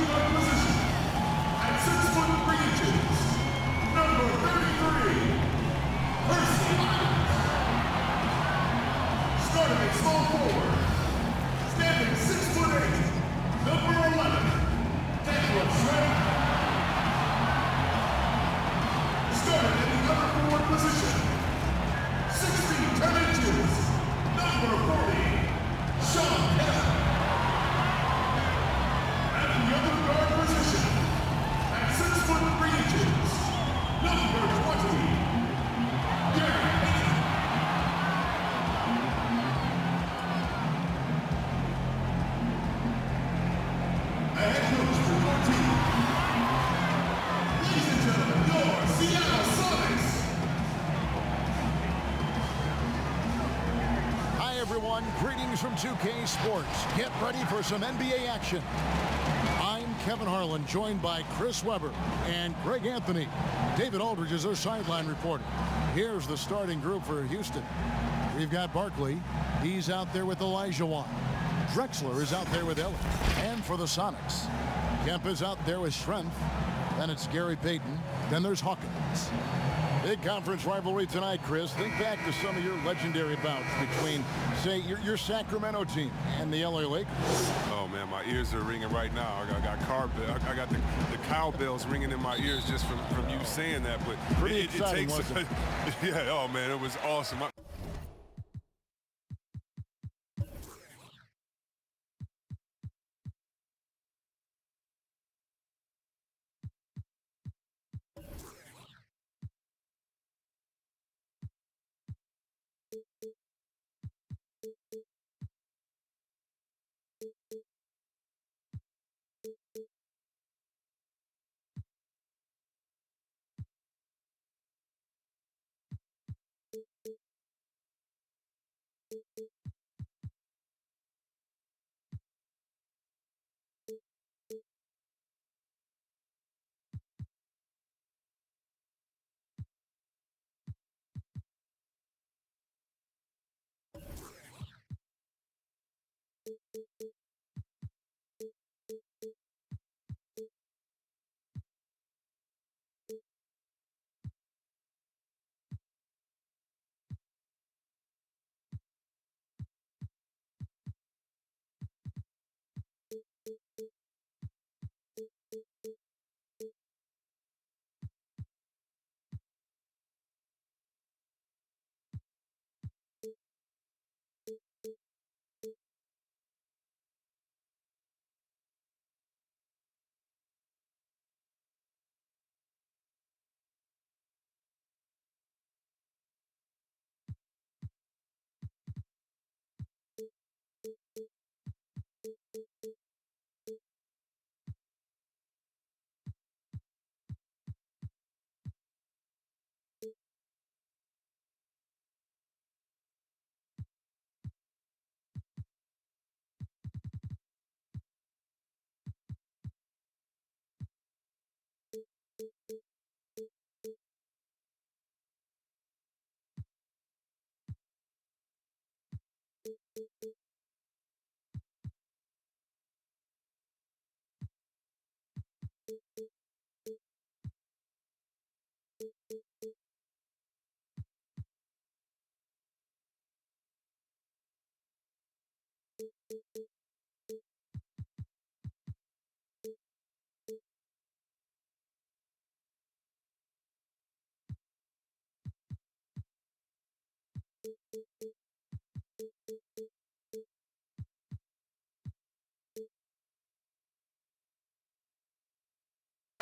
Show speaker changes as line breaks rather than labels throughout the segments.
guard position, at 6 foot 3 inches, number 33, Percy Myers. Starting at small forward, standing 6 foot 8, number 11, Declan Shaq. Starting in the other forward position, 6 feet 10 inches, number 40, Sean Kemp. At the other guard position, at 6 foot 3 inches, number 20, Gary Payton. The head coach for your team. Ladies and gentlemen, your Seattle Sonics.
Hi everyone, greetings from 2K Sports. Get ready for some NBA action. I'm Kevin Harlan, joined by Chris Webber and Greg Anthony. David Aldridge is our sideline reporter. Here's the starting group for Houston. We've got Barkley. He's out there with Elijah Wan. Drexler is out there with Ellis. And for the Sonics, Kemp is out there with Strength. Then it's Gary Payton. Then there's Hawkins. Big conference rivalry tonight, Chris. Think back to some of your legendary bouts between, say, your Sacramento team and the LA Lakers.
Oh man, my ears are ringing right now. I got the cowbells ringing in my ears just from you saying that. But
Pretty exciting, wasn't it?
Yeah. Oh man, it was awesome.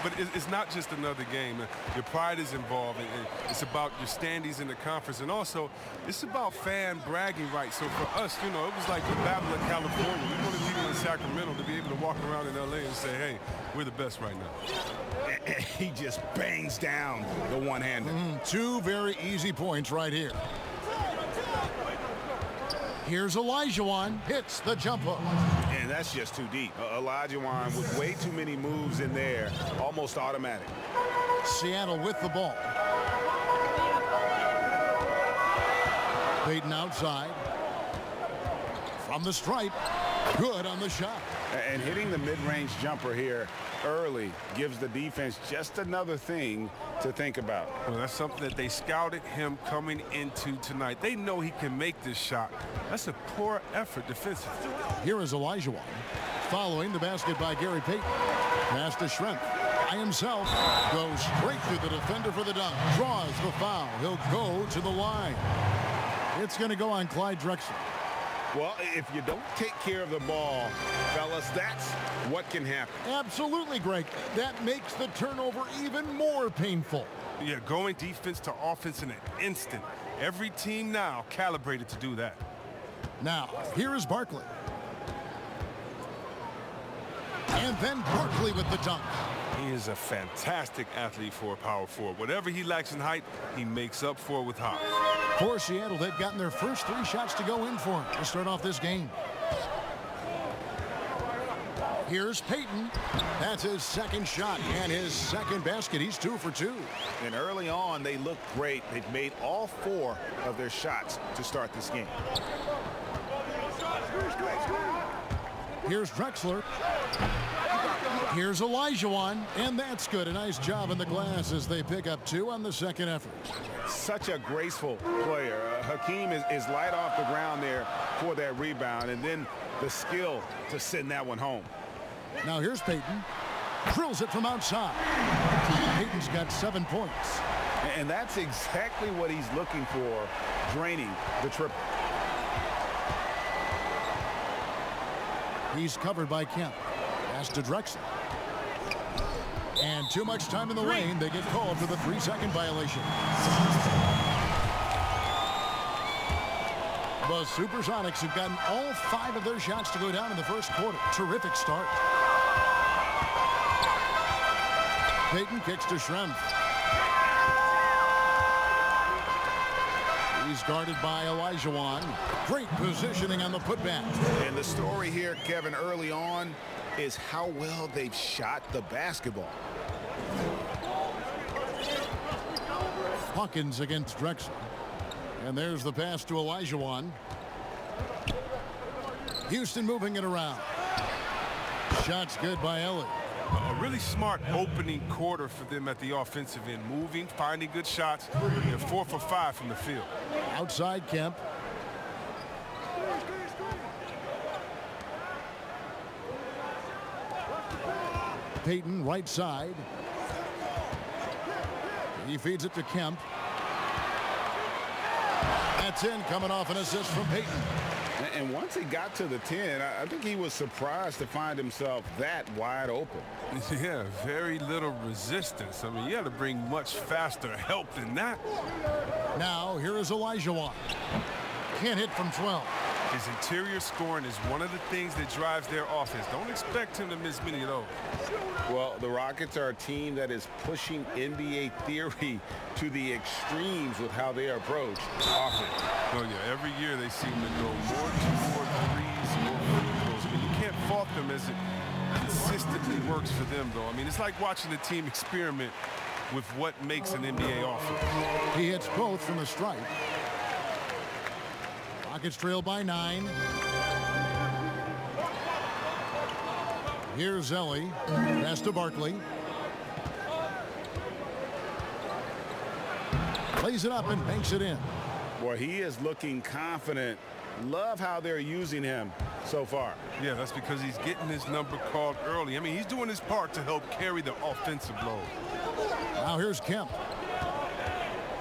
But it's not just another game. Your pride is involved. It's about your standings in the conference. And also, it's about fan bragging rights. So for us, you know, it was like the Battle of California. We wanted people in Sacramento to be able to walk around in LA and say, hey, we're the best right now.
He just bangs down the one-hander.
Two very easy points right here. Here's Olajuwon, hits the jump hook.
And that's just too deep. Olajuwon with way too many moves in there, almost automatic.
Seattle with the ball. Payton outside. From the stripe, good on the shot.
And hitting the mid-range jumper here early gives the defense just another thing to think about.
Well, that's something that they scouted him coming into tonight. They know he can make this shot. That's a poor effort defensively.
Here is Olajuwon. Following the basket by Gary Payton. Pass to Schrempf. By himself. Goes straight through the defender for the dunk. Draws the foul. He'll go to the line. It's going to go on Clyde Drexler.
Well, if you don't take care of the ball, fellas, that's what can happen.
Absolutely, Greg. That makes the turnover even more painful.
Yeah, going defense to offense in an instant. Every team now calibrated to do that.
Now, here is Barkley. And then Barkley with the dunk.
He is a fantastic athlete for a power forward. Whatever he lacks in height, he makes up for with hops.
For Seattle, they've gotten their first 3 shots to go in for him to start off this game. Here's Payton. That's his second shot and his second basket. He's 2 for 2.
And early on, they looked great. They've made all 4 of their shots to start this game.
Here's Drexler. Here's Olajuwon, and that's good. A nice job in the glass as they pick up 2 on the second effort.
Such a graceful player. Hakeem is light off the ground there for that rebound, and then the skill to send that one home.
Now here's Payton. Drills it from outside. Payton's got 7 points.
And that's exactly what he's looking for, draining the triple.
He's covered by Kemp. Pass to Drexler. And too much time in the lane. They get called for the 3-second violation. The SuperSonics have gotten all 5 of their shots to go down in the first quarter. Terrific start. Payton kicks to Schrempf. He's guarded by Olajuwon. Great positioning on the putback.
And the story here, Kevin, early on is how well they've shot the basketball.
Hawkins against Drexler. And there's the pass to Olajuwon. Houston moving it around. Shots good by Ellie.
A really smart opening quarter for them at the offensive end. Moving, finding good shots. They're 4 for 5 from the field.
Outside Kemp. Payton right side. He feeds it to Kemp. That's in, coming off an assist from Payton.
And once he got to the 10, I think he was surprised to find himself that wide open.
Yeah, very little resistance. I mean, you got to bring much faster help than that.
Now, here is Olajuwon. Can't hit from 12.
His interior scoring is one of the things that drives their offense. Don't expect him to miss many of those.
Well, the Rockets are a team that is pushing NBA theory to the extremes with how they approach offense.
Oh, yeah, every year they seem to go more 2-4-3s, more free throws. I mean, you can't fault them as it consistently works for them, though. I mean, it's like watching the team experiment with what makes an NBA offense.
He hits both from the stripe. Rockets trail by 9. Here's Ellie. Pass to Barkley. Plays it up and banks it in.
Boy, he is looking confident. Love how they're using him so far.
Yeah, that's because he's getting his number called early. I mean, he's doing his part to help carry the offensive load.
Now here's Kemp.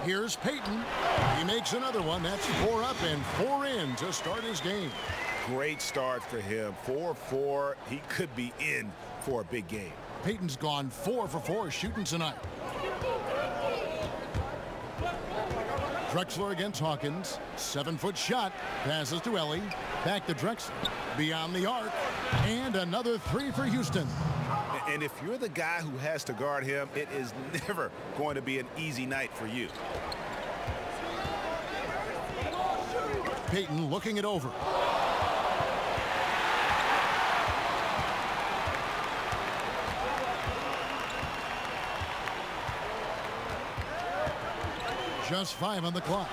Here's Payton. He makes another one. That's 4 up and 4 in to start his game.
Great start for him. 4-4. He could be in for a big game.
Payton's gone 4 for 4 shooting tonight. Drexler against Hawkins. 7-foot shot. Passes to Ellie. Back to Drexler. Beyond the arc. And another 3 for Houston.
And if you're the guy who has to guard him, it is never going to be an easy night for you.
Payton looking it over. Just 5 on the clock.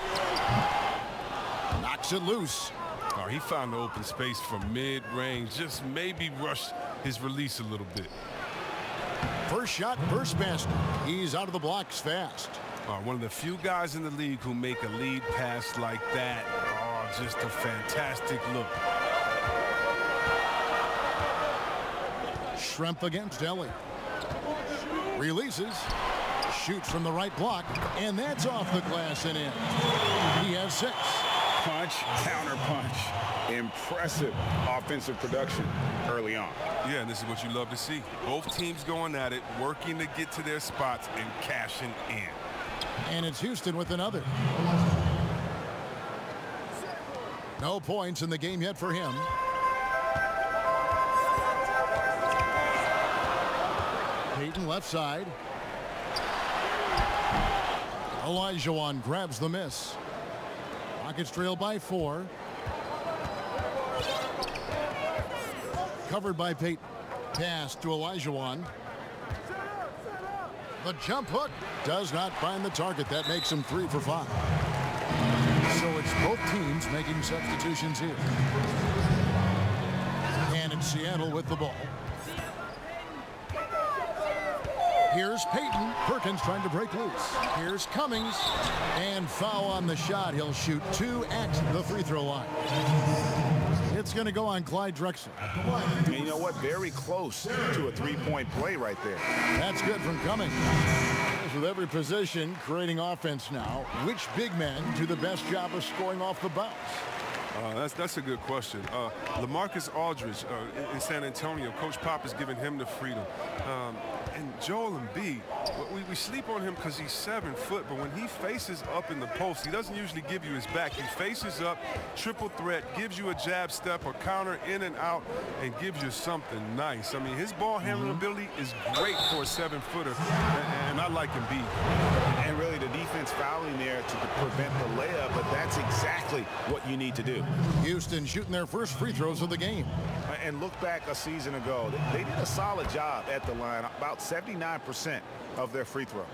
Knocks it loose.
Oh, he found the open space from mid-range, just maybe rushed his release a little bit.
First shot, first basket. He's out of the blocks fast.
One of the few guys in the league who make a lead pass like that. Oh, just a fantastic look.
Shrimp against Ellie. Releases. Shoots from the right block. And that's off the glass and in. He has 6.
Punch, counter punch. Impressive offensive production early on.
Yeah, and this is what you love to see. Both teams going at it, working to get to their spots and cashing in.
And it's Houston with another. No points in the game yet for him. Payton left side. Olajuwon grabs the miss. Rockets trail by 4. Covered by Payton. Pass to Olajuwon. The jump hook does not find the target. That makes him 3 for 5. So it's both teams making substitutions here. And it's Seattle with the ball. Here's Payton. Perkins trying to break loose. Here's Cummings. And foul on the shot. He'll shoot 2 at the free throw line. It's going to go on Clyde Drexler.
And you know what? Very close to a three-point play right there.
That's good from Cummings. With every position creating offense now, which big men do the best job of scoring off the bounce?
That's a good question. LaMarcus Aldridge in San Antonio, Coach Pop has given him the freedom. And Joel Embiid, we sleep on him because he's 7 foot, but when he faces up in the post, he doesn't usually give you his back. He faces up, triple threat, gives you a jab step, a counter in and out, and gives you something nice. I mean, his ball handling ability is great for a 7-footer, and I like Embiid.
And really the defense fouling there to prevent the layup, but that's exactly what you need to do.
Houston shooting their first free throws of the game.
And look back a season ago, they did a solid job at the line, about 79% of their free throws.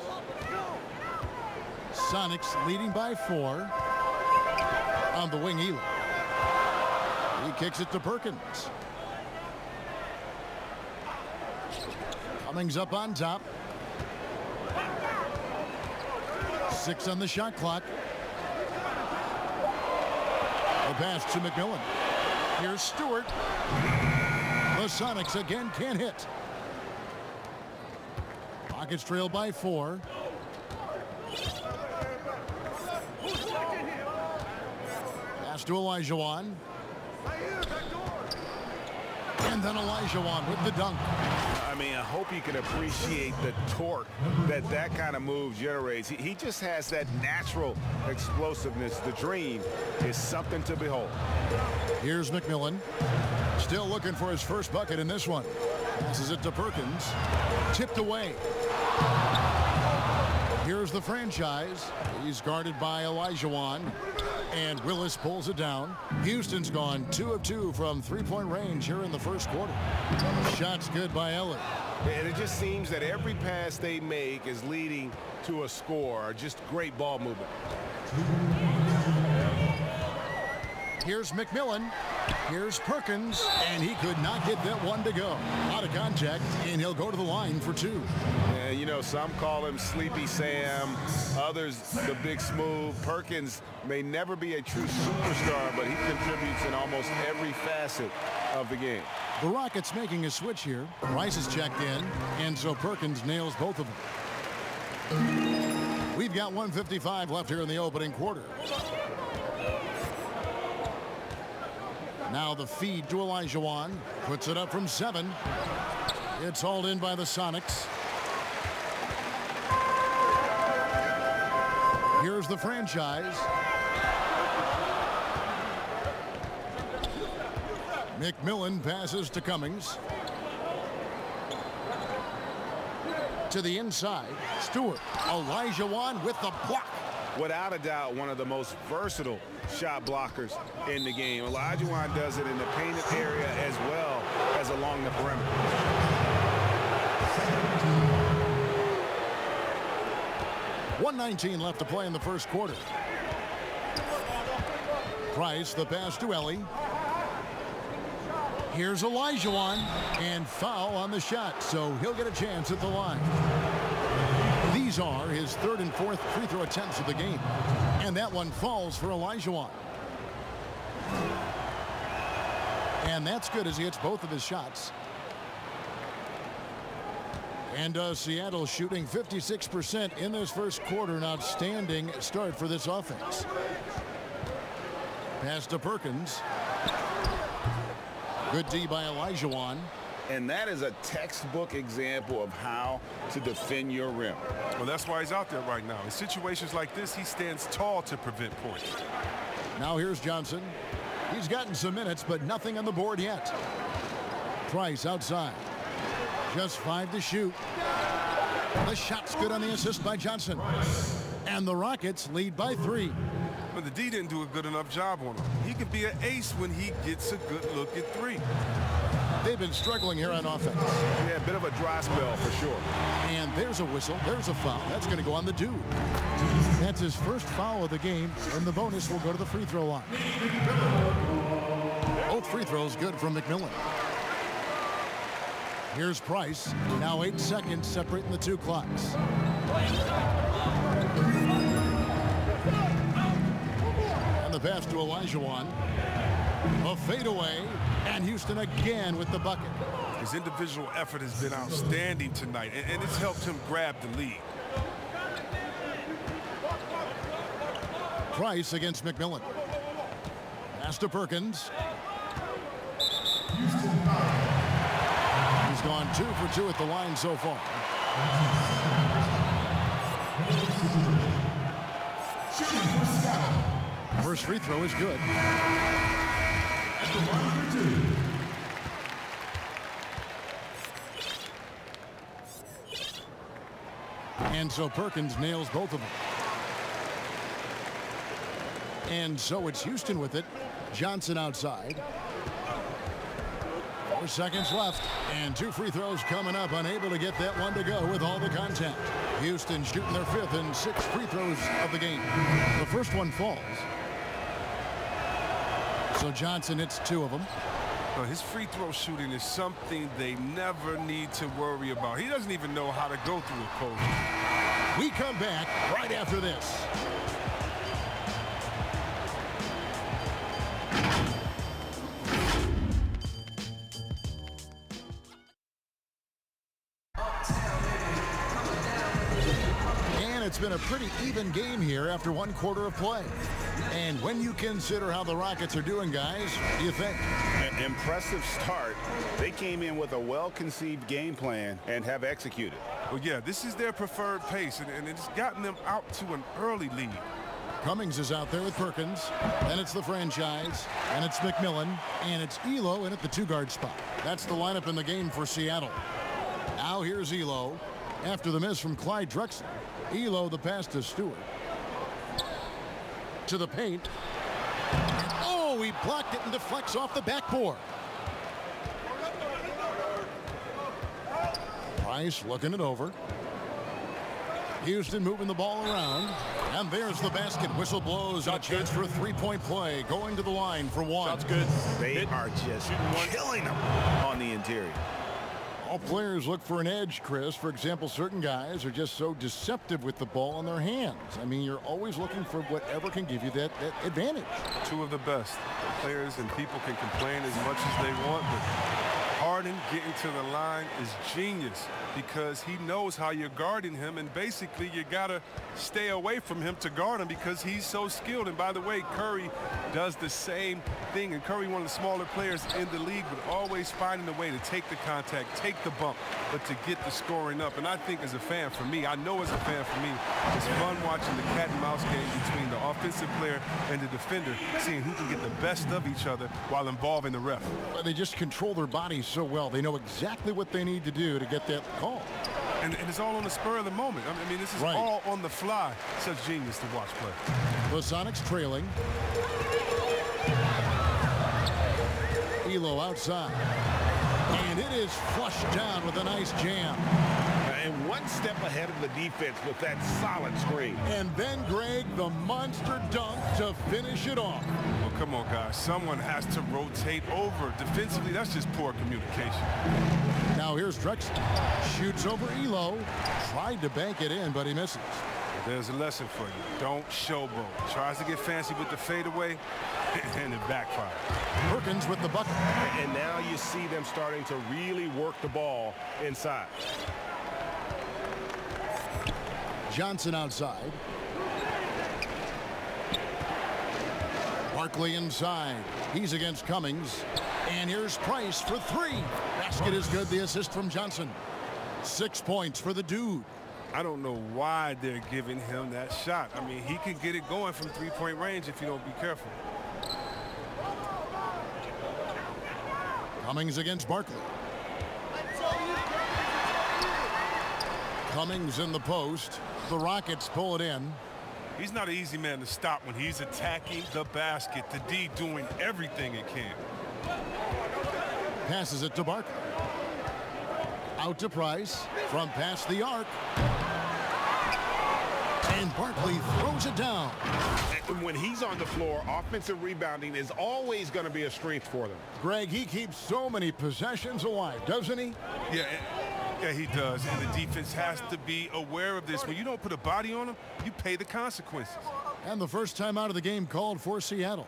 Sonics leading by 4. On the wing, Ely. He kicks it to Perkins. Cummings up on top. 6 on the shot clock. The pass to McMillan. Here's Stewart. The Sonics again can't hit. Rockets trail by 4. Pass to Olajuwon. And then Olajuwon with the dunk.
I mean, I hope you can appreciate the torque that kind of move generates. He just has that natural explosiveness. The dream is something to behold.
Here's McMillan. Still looking for his first bucket in this one. Passes it to Perkins. Tipped away. Here's the franchise. He's guarded by Olajuwon. And Willis pulls it down. Houston's gone 2 of 2 from three-point range here in the first quarter. Shot's good by Ellie.
And it just seems that every pass they make is leading to a score. Just great ball movement.
Here's McMillan. Here's Perkins. And he could not get that one to go. Out of contact, and he'll go to the line for 2.
And, you know, some call him Sleepy Sam. Others, the Big Smooth. Perkins may never be a true superstar, but he contributes in almost every facet of the game.
The Rockets making a switch here. Rice is checked in, and so Perkins nails both of them. We've got 1:55 left here in the opening quarter. Now the feed to Olajuwon. Puts it up from 7. It's hauled in by the Sonics. Here's the franchise. McMillan passes to Cummings. To the inside. Stewart. Olajuwon with the block.
Without a doubt, one of the most versatile shot blockers in the game. Olajuwon does it in the painted area as well as along the perimeter.
1:19 left to play in the first quarter. Price, the pass to Ellie. Here's Olajuwon, and foul on the shot, so he'll get a chance at the line. These are his third and fourth free throw attempts of the game, and that one falls for Olajuwon. And that's good as he hits both of his shots. And Seattle shooting 56% in this first quarter. An outstanding start for this offense. Pass to Perkins. Good D by Olajuwon.
And that is a textbook example of how to defend your rim.
Well, that's why he's out there right now. In situations like this, he stands tall to prevent points.
Now here's Johnson. He's gotten some minutes, but nothing on the board yet. Price outside. Just 5 to shoot. The shot's good on the assist by Johnson. And the Rockets lead by 3.
But the D didn't do a good enough job on him. He could be an ace when he gets a good look at 3.
They've been struggling here on offense.
Yeah, a bit of a dry spell for sure.
And there's a whistle. There's a foul. That's going to go on the dude. That's his first foul of the game, and the bonus will go to the free throw line. Both free throws good from McMillan. Here's Price. Now 8 seconds separating the two clocks. And the pass to Olajuwon. A fadeaway, and Houston again with the bucket.
His individual effort has been outstanding tonight, and it's helped him grab the lead.
Price against McMillan. Pass to Perkins. He's gone 2 for 2 at the line so far. First free throw is good. And so Perkins nails both of them. And so it's Houston with it. Johnson outside. 4 seconds left, and 2 free throws coming up. Unable to get that one to go with all the contact. Houston shooting their 5th and 6th free throws of the game. The first one falls. So Johnson hits 2 of them.
Well, his free throw shooting is something they never need to worry about. He doesn't even know how to go through a coach.
We come back right after this. It's been a pretty even game here after 1 quarter of play. And when you consider how the Rockets are doing, guys, what do you think?
An impressive start. They came in with a well-conceived game plan and have executed.
Well, yeah, this is their preferred pace, and it's gotten them out to an early lead.
Cummings is out there with Perkins. Then it's the franchise, and it's McMillan, and it's Elo in at the 2-guard spot. That's the lineup in the game for Seattle. Now here's Elo. After the miss from Clyde Drexler. Elo, the pass to Stewart. To the paint. Oh, he blocked it and deflects off the backboard. Price looking it over. Houston moving the ball around. And there's the basket. Whistle blows. A chance for a 3-point play. Going to the line for 1.
That's good. They are just killing them on the interior.
All players look for an edge, Chris. For example, certain guys are just so deceptive with the ball in their hands. I mean, you're always looking for whatever can give you that advantage.
2 of the best. Players and people can complain as much as they want, but Harden getting to the line is genius because he knows how you're guarding him, and basically you gotta stay away from him to guard him because he's so skilled. And by the way, Curry does the same thing, and Curry, one of the smaller players in the league, but always finding a way to take the contact, take the bump, but to get the scoring up. And I think as a fan, for me, I know as a fan for me, it's fun watching the cat and mouse game between the offensive player and the defender, seeing who can get the best of each other while involving the ref.
They just control their bodies so well. They know exactly what they need to do to get that call.
And it's all on the spur of the moment. I mean, this is all on the fly. Such genius to watch play.
The Sonics trailing. Elo outside. And it is flushed down with a nice jam.
And what one step ahead of the defense with that solid screen.
And then, Greg, the monster dunk to finish it off.
Well, come on, guys. Someone has to rotate over. Defensively, that's just poor communication.
Now here's Drexler. Shoots over Elo. Tried to bank it in, but he misses.
There's a lesson for you. Don't showboat. Tries to get fancy with the fadeaway, and it backfires.
Perkins with the bucket.
And now you see them starting to really work the ball inside.
Johnson outside. Barkley inside. He's against Cummings. And here's Price for three. Basket is good. The assist from Johnson. 6 points for the dude.
I don't know why they're giving him that shot. I mean, he can get it going from three-point range if you don't be careful.
Cummings against Barkley. Cummings in the post. The Rockets pull it in.
He's not an easy man to stop when he's attacking the basket. The D doing everything it can.
Passes it to Barkley. Out to Price from past the arc. And Barkley throws it down.
And when he's on the floor, offensive rebounding is always going to be a strength for them.
Greg, he keeps so many possessions alive, doesn't he?
Yeah, he does. And the defense has to be aware of this. When you don't put a body on him, you pay the consequences.
And the first time out of the game called for Seattle.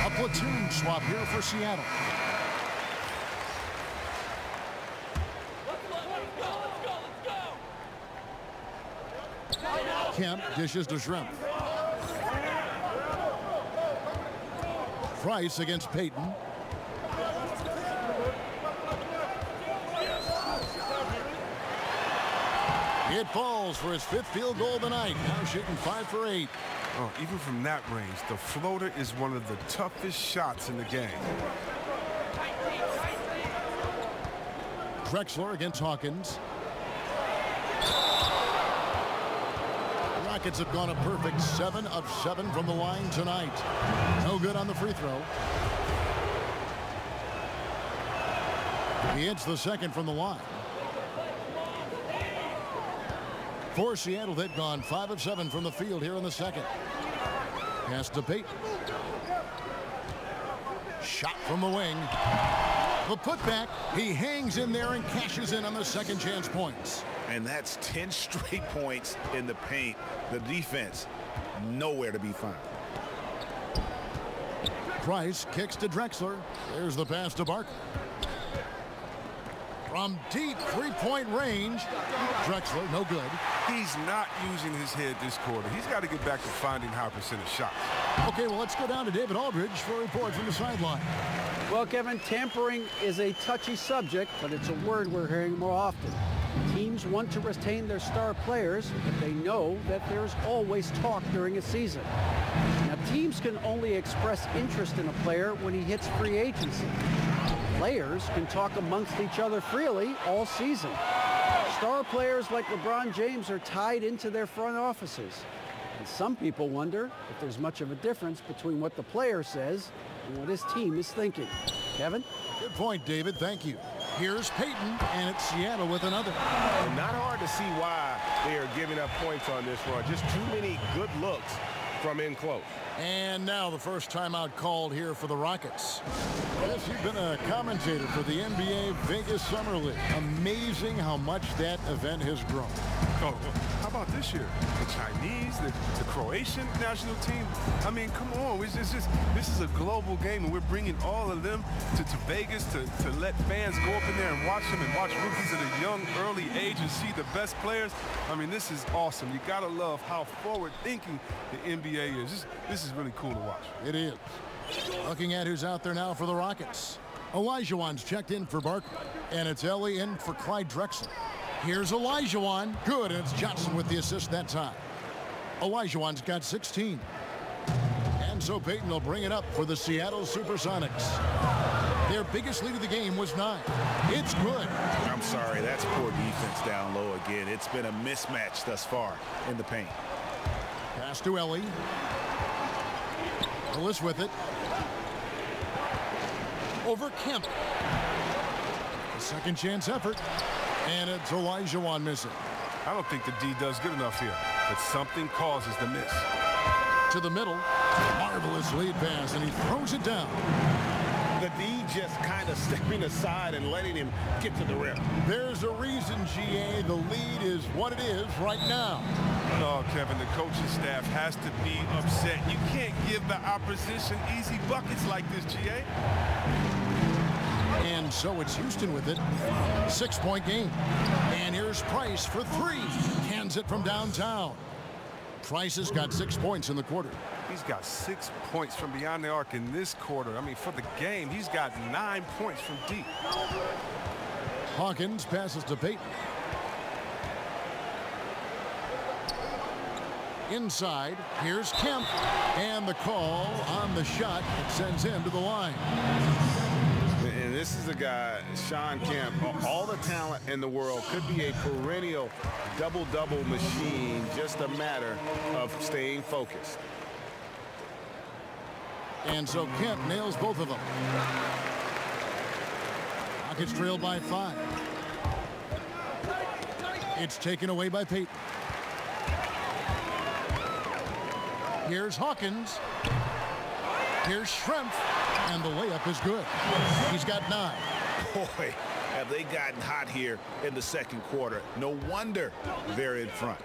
A platoon swap here for Seattle. Kemp dishes to Shrimp. Price against Payton. It falls for his fifth field goal of the night. Now shooting 5 for 8.
Oh, even from that range, the floater is one of the toughest shots in the game.
Drexler against Hawkins. The Rockets have gone a perfect 7 of 7 from the line tonight. No good on the free throw. He hits the second from the line. For Seattle, they've gone 5 of 7 from the field here in the second. Pass to Payton. Shot from the wing. The putback. He hangs in there and cashes in on the second chance points.
And that's 10 straight points in the paint. The defense, nowhere to be found.
Price kicks to Drexler. There's the pass to Barkley. From deep three-point range, Drexler, no good.
He's not using his head this quarter. He's got to get back to finding high percentage shots.
Okay, well, let's go down to David Aldridge for a report from the sideline.
Well, Kevin, tampering is a touchy subject, but it's a word we're hearing more often. Teams want to retain their star players, but they know that there's always talk during a season. Now, teams can only express interest in a player when he hits free agency. Players can talk amongst each other freely all season. Star players like LeBron James are tied into their front offices. And some people wonder if there's much of a difference between what the player says and what his team is thinking. Kevin?
Good point, David. Thank you. Here's Payton, and it's Seattle with another.
Not hard to see why they are giving up points on this run. Just too many good looks from in close.
And now the first timeout called here for the Rockets. Yes, you've been a commentator for the NBA Vegas Summer League. Amazing how much that event has grown.
Oh, how about this year? The Chinese, the Croatian national team. I mean, come on. This is a global game, and we're bringing all of them to Vegas to let fans go up in there and watch them and watch rookies at a young, early age and see the best players. I mean, this is awesome. You got to love how forward-thinking the NBA is. This is really cool to watch.
It is. Looking at who's out there now for the Rockets. Olajuwon's checked in for Barkley, and it's Ellie in for Clyde Drexler. Here's Olajuwon. Good, and it's Johnson with the assist that time. Olajuwon's got 16. And so Payton will bring it up for the Seattle SuperSonics. Their biggest lead of the game was 9. It's good.
I'm sorry, that's poor defense down low again. It's been a mismatch thus far in the paint.
Pass to Ellie. Willis with it. Over Kemp. A second chance effort. And it's Olajuwon missing.
I don't think the D does good enough here, but something causes the miss.
To the middle. Marvelous lead pass, and he throws it down.
The D just kind of stepping aside and letting him get to the rim.
There's a reason, GA, the lead is what it is right now.
Oh, Kevin, the coaching staff has to be upset. You can't give the opposition easy buckets like this, GA.
And so it's Houston with it. 6-point game. And here's Price for 3. Cans it from downtown. Price has got 6 points in the quarter.
He's got 6 points from beyond the arc in this quarter. I mean, for the game, he's got 9 points from deep.
Hawkins passes to Payton. Inside, here's Kemp. And the call on the shot. It sends him to the line.
And this is a guy, Sean Kemp, all the talent in the world, could be a perennial double-double machine, just a matter of staying focused.
And so Kemp nails both of them. Rockets trailed by 5. It's taken away by Payton. Here's Hawkins. Here's Schrempf. And the layup is good. He's got 9.
Boy, have they gotten hot here in the second quarter. No wonder they're in front.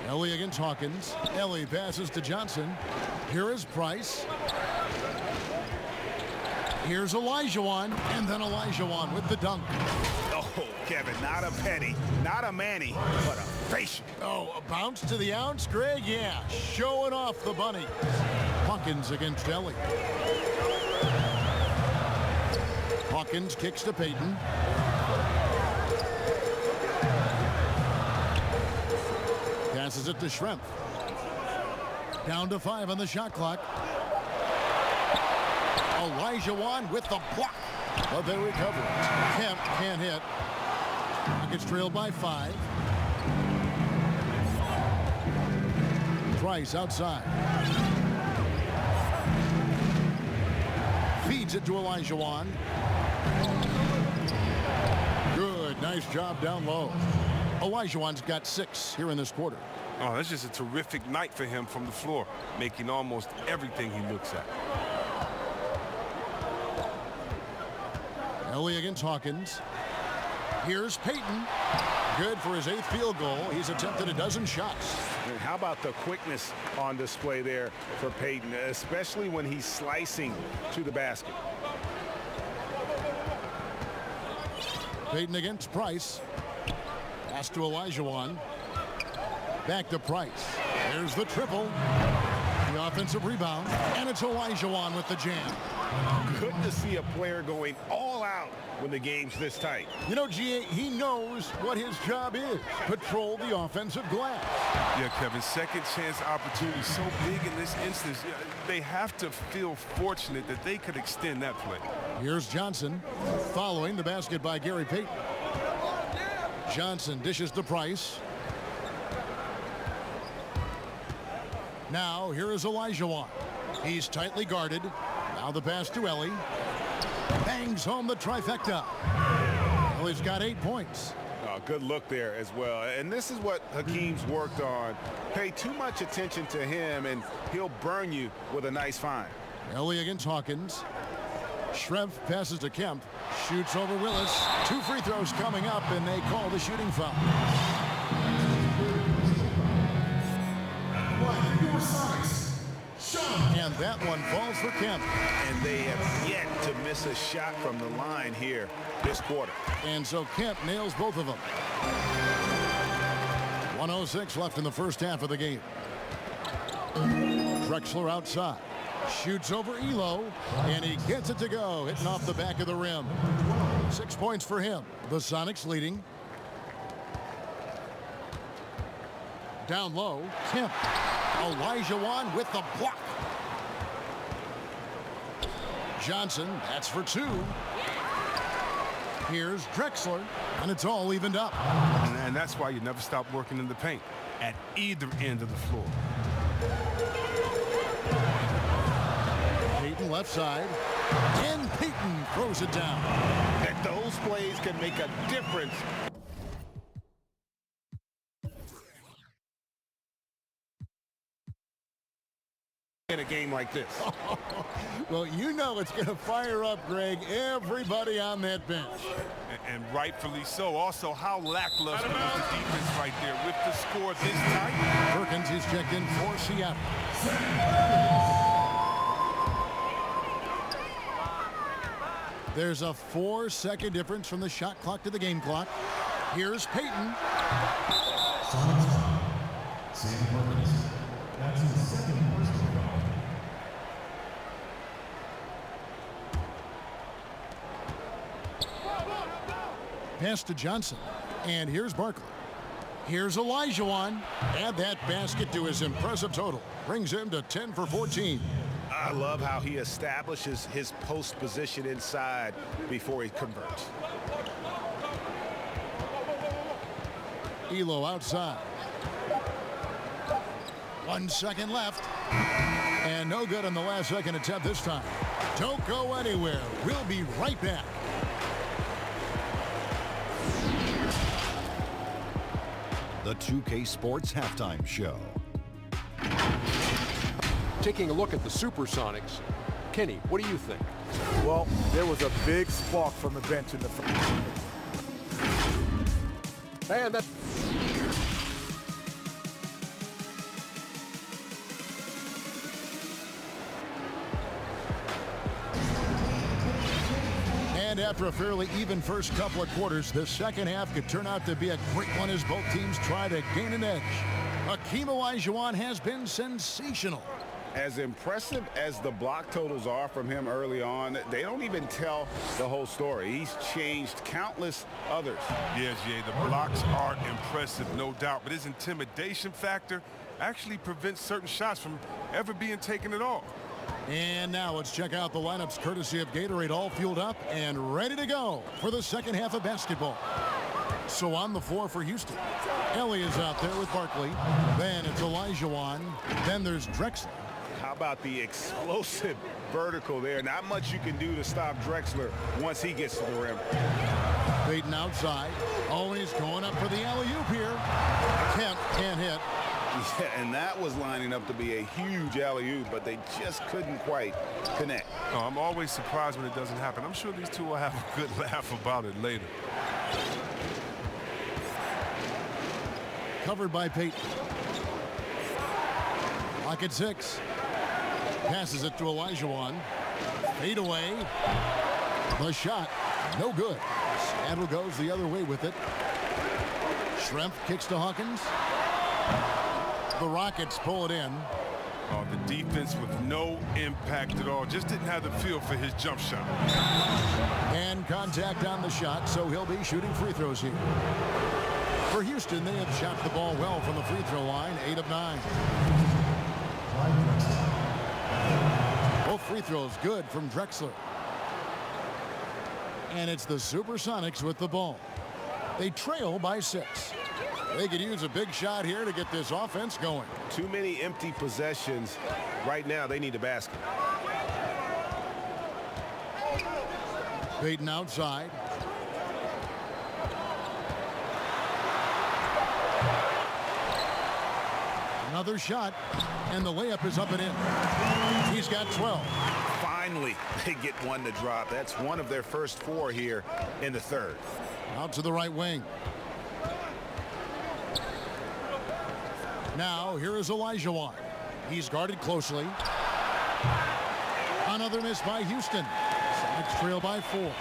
Ellie against Hawkins. Ellie passes to Johnson. Here is Price. Here's Olajuwon. And then Olajuwon with the dunk.
Oh, Kevin, not a penny, not a Manny, but a facial.
Oh, a bounce to the ounce, Greg? Yeah, showing off the bunny. Hawkins against Ellie. Hawkins kicks to Payton. Passes it to Schrempf. Down to 5 on the shot clock. Olajuwon with the block. But they recover it. Kemp can't hit. Rockets trailed by 5. Price outside. Feeds it to Olajuwon. Good. Nice job down low. Olajuwon's got 6 here in this quarter.
Oh, that's just a terrific night for him from the floor, making almost everything he looks at.
Ellie against Hawkins. Here's Payton. Good for his 8th field goal. He's attempted a dozen shots.
And how about the quickness on display there for Payton, especially when he's slicing to the basket.
Payton against Price. Pass to Olajuwon. Back to Price. There's the triple. The offensive rebound. And it's Olajuwon with the jam.
Good to see a player going all out when the game's this tight.
You know, GA, he knows what his job is. Patrol the offensive glass.
Yeah, Kevin, second chance opportunity so big in this instance. They have to feel fortunate that they could extend that play.
Here's Johnson following the basket by Gary Payton. Johnson dishes to Price. Now here is Olajuwon. He's tightly guarded. Now the pass to Ellie. Bangs home the trifecta. Ellie's got 8 points.
Oh, good look there as well. And this is what Hakeem's worked on. Pay too much attention to him and he'll burn you with a nice find.
Ellie against Hawkins. Schrempf passes to Kemp. Shoots over Willis. 2 free throws coming up, and they call the shooting foul. And that one falls for Kemp.
And they have yet to miss a shot from the line here this quarter.
And so Kemp nails both of them. 1:06 left in the first half of the game. Drexler outside. Shoots over Elo, and he gets it to go, hitting off the back of the rim. 6 points for him. The Sonics leading. Down low, Kemp. Olajuwon with the block. Johnson, that's for 2. Here's Drexler, and it's all evened up.
And that's why you never stop working in the paint at either end of the floor.
Payton left side, and Payton throws it down.
And those plays can make a difference. In a game like this.
Well, you know it's going to fire up, Greg, everybody on that bench.
And rightfully so. Also, how lackluster was the defense right there with the score this tight.
Perkins is checked in for Seattle. There's a 4-second difference from the shot clock to the game clock. Here's Payton.
That's his second personal foul.
Pass to Johnson. And here's Barkley. Here's Olajuwon. Add that basket to his impressive total. Brings him to 10 for 14.
I love how he establishes his post position inside before he converts.
Elo outside. 1 second left. And no good on the last second attempt this time. Don't go anywhere. We'll be right back.
The 2K Sports Halftime Show.
Taking a look at the SuperSonics, Kenny, what do you think?
Well, there was a big spark from the bench in the first.
And that
And after a fairly even first couple of quarters, the second half could turn out to be a great one as both teams try to gain an edge. Hakeem Olajuwon has been sensational.
As impressive as the block totals are from him early on, they don't even tell the whole story. He's changed countless others.
Yeah, Jay, the blocks are impressive, no doubt, but his intimidation factor actually prevents certain shots from ever being taken at all.
And now let's check out the lineups courtesy of Gatorade, all fueled up and ready to go for the second half of basketball. So on the floor for Houston, Ellie is out there with Barkley. Then it's Olajuwon. Then there's Drexler.
How about the explosive vertical there? Not much you can do to stop Drexler once he gets to the rim.
Payton outside. Oh, he's going up for the alley-oop here. Can't hit.
Yeah, and that was lining up to be a huge alley-oop, but they just couldn't quite connect.
Oh, I'm always surprised when it doesn't happen. I'm sure these two will have a good laugh about it later.
Covered by Payton. Lock at 6. Passes it to Olajuwon. Fade away. The shot, no good. Seattle goes the other way with it. Schrempf kicks to Hawkins. The Rockets pull it in.
Oh, the defense with no impact at all. Just didn't have the feel for his jump shot.
And contact on the shot, so he'll be shooting free throws here. For Houston, they have shot the ball well from the free throw line, 8 of 9. Both free throws good from Drexler. And it's the SuperSonics with the ball. They trail by 6. They could use a big shot here to get this offense going.
Too many empty possessions. Right now, they need a basket.
Payton outside. Another shot, and the layup is up and in. He's got 12.
Finally, they get one to drop. That's one of their first 4 here in the third.
Out to the right wing. Now, here is Olajuwon. He's guarded closely. Another miss by Houston. Sonics trail by 4.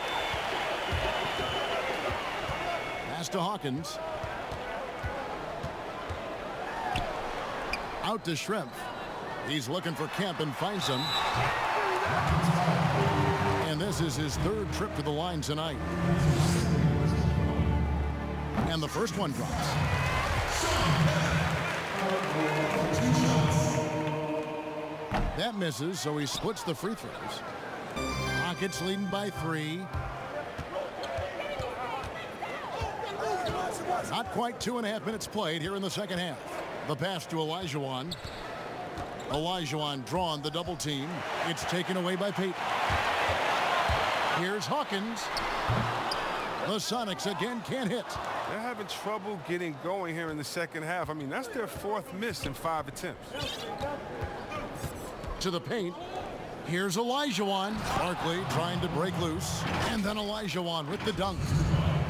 Pass to Hawkins. Out to Schrempf. He's looking for Kemp and finds him. And this is his 3rd trip to the line tonight. And the first one drops. That misses, so he splits the free throws. Rockets leading by 3. Not quite 2.5 minutes played here in the second half. The pass to Olajuwon. Olajuwon drawn the double team. It's taken away by Payton. Here's Hawkins. The Sonics again can't hit.
They're having trouble getting going here in the second half. I mean, that's their 4th miss in 5 attempts.
To the paint. Here's Olajuwon. Barkley trying to break loose. And then Olajuwon with the dunk.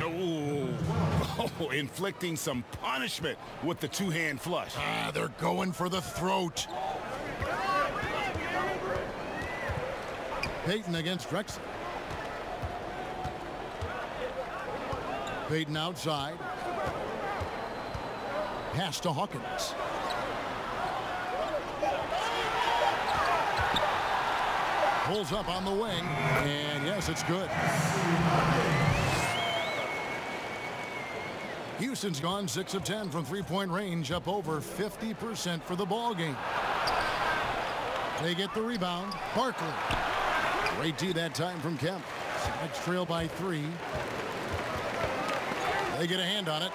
Oh, inflicting some punishment with the two-hand flush.
They're going for the throat. Payton against Drexler. Payton outside. Pass to Hawkins. Pulls up on the wing, and yes, it's good. Houston's gone 6 of 10 from three-point range, up over 50% for the ball game. They get the rebound. Barkley. Great D that time from Kemp. Sonics trail by 3. They get a hand on it.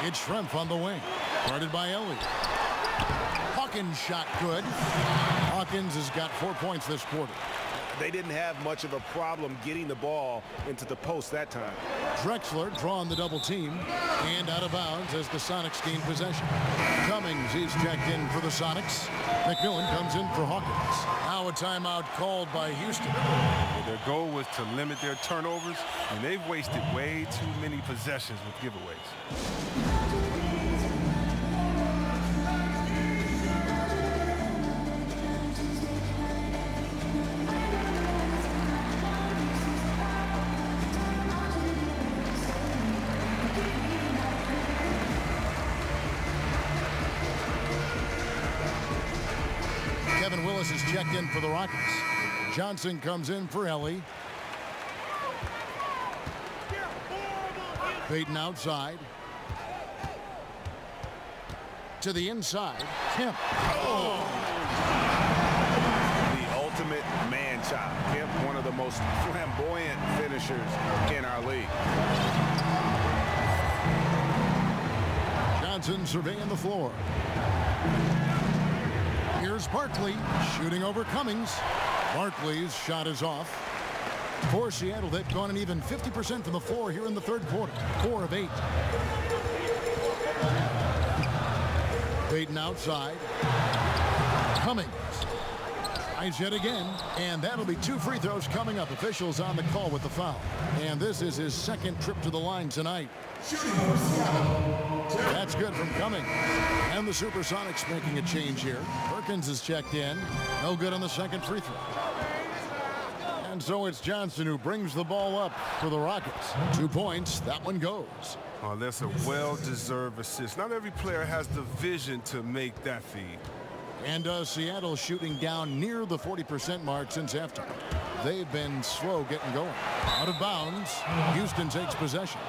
It's Schrempf on the wing. Guarded by Ellie. Hawkins shot good. Hawkins has got 4 points this quarter.
They didn't have much of a problem getting the ball into the post that time.
Drexler drawing the double team and out of bounds as the Sonics gain possession. Cummings, he's checked in for the Sonics. McMillan comes in for Hawkins. Now a timeout called by Houston.
Their goal was to limit their turnovers, and they've wasted way too many possessions with giveaways.
Is checked in for the Rockets. Johnson comes in for Ellie. Payton outside. To the inside. Kemp. Oh.
The ultimate man chop. Kemp, one of the most flamboyant finishers in our league.
Johnson surveying the floor. Here's Barkley shooting over Cummings. Barkley's shot is off. For Seattle, they've gone an even 50% from the floor here in the third quarter. 4 of 8. Payton outside. Cummings. Tries yet again, and that'll be 2 free throws coming up. Officials on the call with the foul. And this is his second trip to the line tonight. That's good from Cummings. And the SuperSonics making a change here. Perkins is checked in. No good on the second free throw. And so it's Johnson who brings the ball up for the Rockets. 2 points. That one goes.
Oh, that's a well-deserved assist. Not every player has the vision to make that feed.
And Seattle shooting down near the 40% mark since halftime. They've been slow getting going. Out of bounds. Houston takes possession.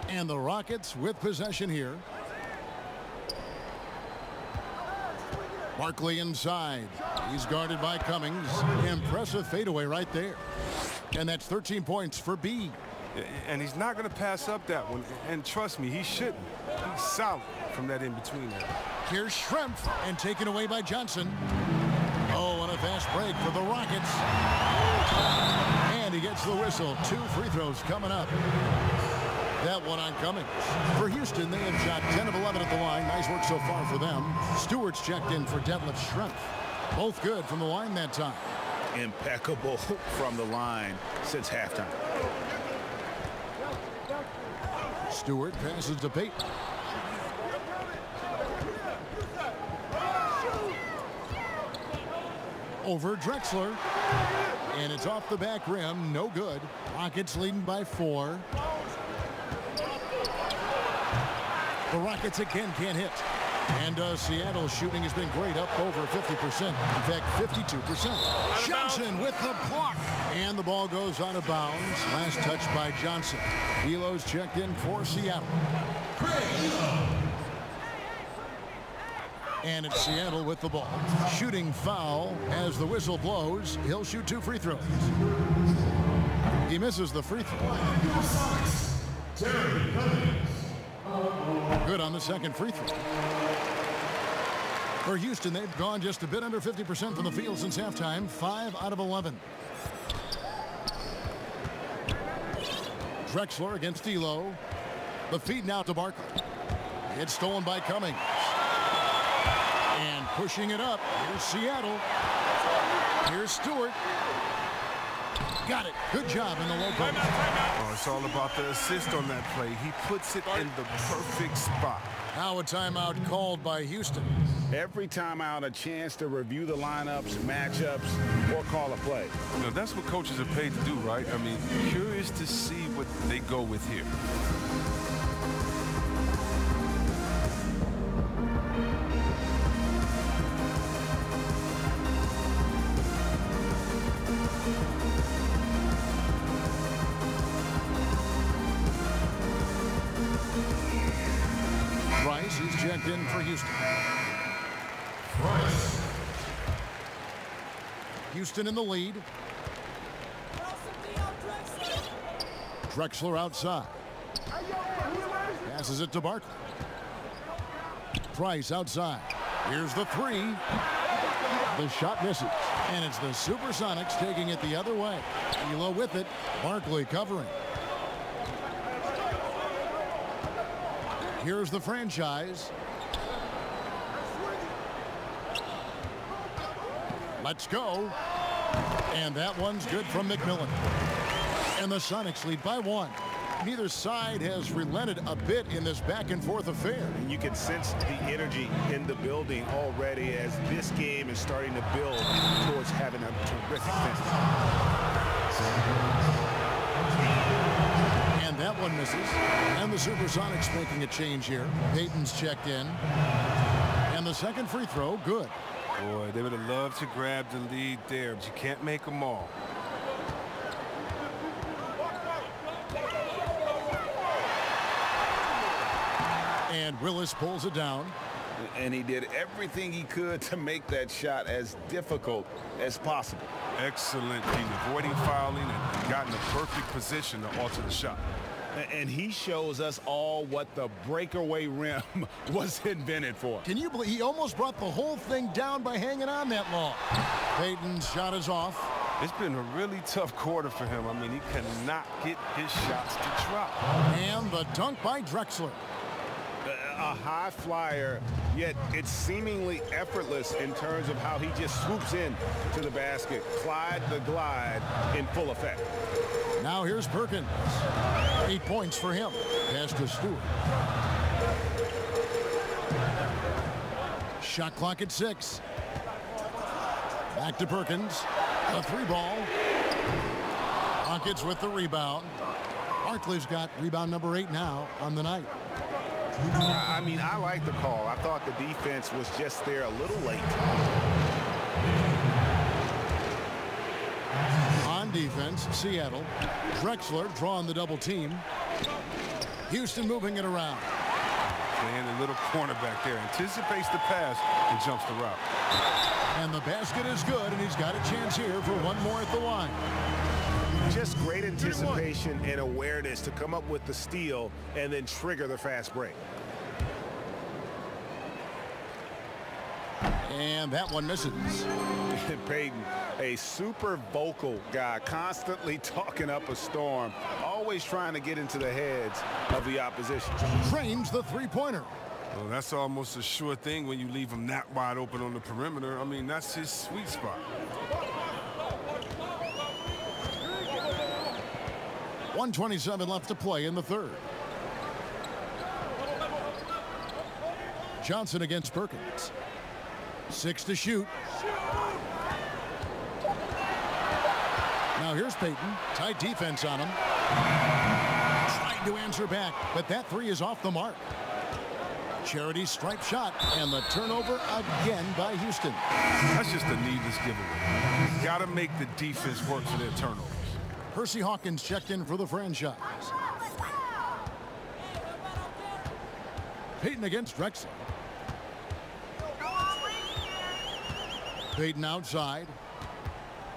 And the Rockets with possession here. Barkley inside. He's guarded by Cummings. Impressive fadeaway right there. And that's 13 points for B.
And he's not going to pass up that one. And trust me, he shouldn't. He's solid from that in-between there.
Here's Schrempf and taken away by Johnson. Oh, and a fast break for the Rockets. And he gets the whistle. 2 free throws coming up. That one on Cummings. For Houston, they have shot 10 of 11 at the line. Nice work so far for them. Stewart's checked in for Detlef Schrempf. Both good from the line that time.
Impeccable from the line since halftime.
Stewart passes to Payton. Over Drexler. And it's off the back rim. No good. Rockets leading by 4. The Rockets again can't hit. And Seattle's shooting has been great, up over 50%. In fact, 52%. Johnson with the block. And the ball goes out of bounds. Last touch by Johnson. Elo's checked in for Seattle. And it's Seattle with the ball. Shooting foul as the whistle blows. He'll shoot 2 free throws. He misses the free throw. Good on the second free throw. For Houston, they've gone just a bit under 50% from the field since halftime. 5 out of 11. Drexler against Elo. The feed now to Barkley. It's stolen by Cummings. And pushing it up. Here's Seattle. Here's Stewart. Got it. Good job in the low post.
Oh, it's all about the assist on that play. He puts it in the perfect spot.
Now a timeout called by Houston.
Every timeout, a chance to review the lineups, matchups, or call a play.
You know, that's what coaches are paid to do, right? I mean, curious to see what they go with here.
He's checked in for Houston.
Price.
Houston in the lead. Drexler outside. Passes it to Barkley. Price outside. Here's the three. The shot misses. And it's the SuperSonics taking it the other way. Elo with it. Barkley covering. Here's the franchise. Let's go. And that one's good from McMillan. And the Sonics lead by 1. Neither side has relented a bit in this back and forth affair.
And you can sense the energy in the building already as this game is starting to build towards having a terrific finish.
And that one misses. And the SuperSonics making a change here. Payton's checked in. And the second free throw, good.
Boy, they would have loved to grab the lead there, but you can't make them all.
And Willis pulls it down.
And he did everything he could to make that shot as difficult as possible.
Excellent team, avoiding fouling and got in the perfect position to alter the shot.
And he shows us all what the breakaway rim was invented for.
Can you believe he almost brought the whole thing down by hanging on that long? Payton's shot is off.
It's been a really tough quarter for him. I mean, he cannot get his shots to drop.
And the dunk by Drexler.
A high flyer, yet it's seemingly effortless in terms of how he just swoops in to the basket. Clyde the glide in full effect.
Now here's Perkins. 8 points for him. Pass to Stewart. Shot clock at 6. Back to Perkins. A 3-ball. Hawkins with the rebound. Barkley's got rebound number 8 now on the night.
I mean, I like the call. I thought the defense was just there a little late.
On defense, Seattle. Drexler drawing the double team. Houston moving it around.
Playing a little cornerback there. Anticipates the pass and jumps the route.
And the basket is good, and he's got a chance here for one more at the line.
Just great anticipation and awareness to come up with the steal and then trigger the fast break.
And that one misses.
Payton, a super vocal guy, constantly talking up a storm, always trying to get into the heads of the opposition.
Trains the three-pointer.
Well, that's almost a sure thing when you leave him that wide open on the perimeter. I mean, that's his sweet spot.
.127 left to play in the third. Johnson against Perkins. 6 to shoot. Now here's Payton. Tight defense on him. Trying to answer back, but that three is off the mark. Charity stripe shot, and the turnover again by Houston.
That's just a needless giveaway. Got to make the defense work for their turnovers.
Percy Hawkins checked in for the franchise. Payton against Drexel. Payton outside.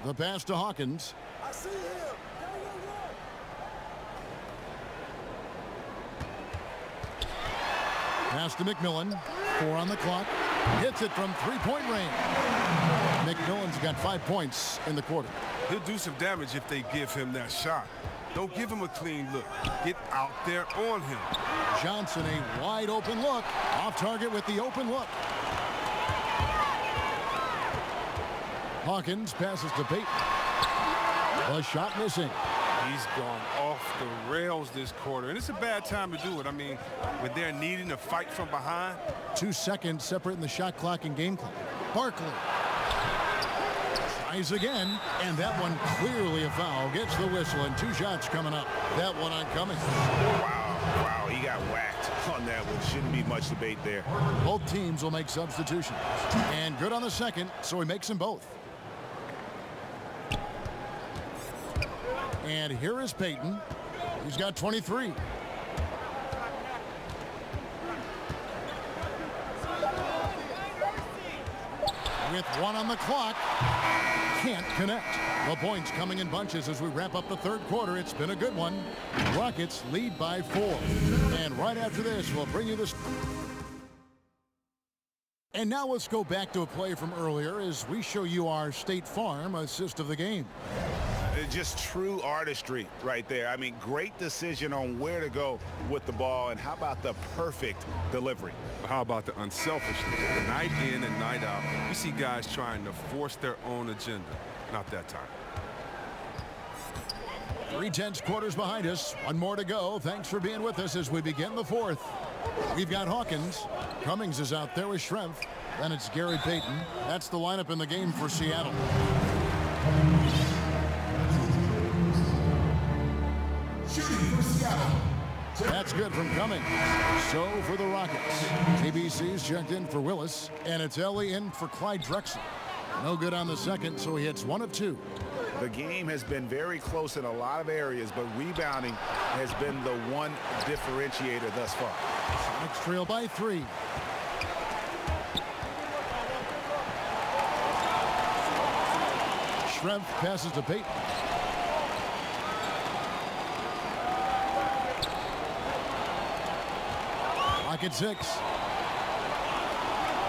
The pass to Hawkins.
I see him.
Pass to McMillan. 4 on the clock. Hits it from three-point range. McMillan's got 5 points in the quarter.
He'll do some damage if they give him that shot. Don't give him a clean look. Get out there on him.
Johnson, a wide open look. Off target with the open look. Hawkins passes to Payton. The shot missing.
He's gone off the rails this quarter, and it's a bad time to do it. I mean, when they're needing to fight from behind.
2 seconds separating the shot clock and game clock. Barkley tries again, and that one clearly a foul. Gets the whistle, and 2 shots coming up. That one oncoming.
Wow, he got whacked on that one. Shouldn't be much debate there.
Both teams will make substitutions. And good on the second, so he makes them both. And here is Payton. He's got 23. With 1 on the clock, can't connect. The points coming in bunches as we wrap up the third quarter. It's been a good one. Rockets lead by 4. And right after this, we'll bring you this. And now let's go back to a play from earlier as we show you our State Farm assist of the game.
Just true artistry right there. I mean, great decision on where to go with the ball, and how about the perfect delivery?
How about the unselfishness? Night in and night out, we see guys trying to force their own agenda. Not that time.
3/10 quarters behind us. 1 more to go. Thanks for being with us as we begin the fourth. We've got Hawkins. Cummings is out there with Schrempf. Then it's Gary Payton. That's the lineup in the game for Seattle.
Shooting for Seattle.
That's good from Cummings. So for the Rockets, ABC's checked in for Willis, and it's Ellie in for Clyde Drexel. No good on the second, so he hits 1 of 2.
The game has been very close in a lot of areas, but rebounding has been the one differentiator thus far.
Sonics trail by 3. Schrempf passes to Payton. At 6.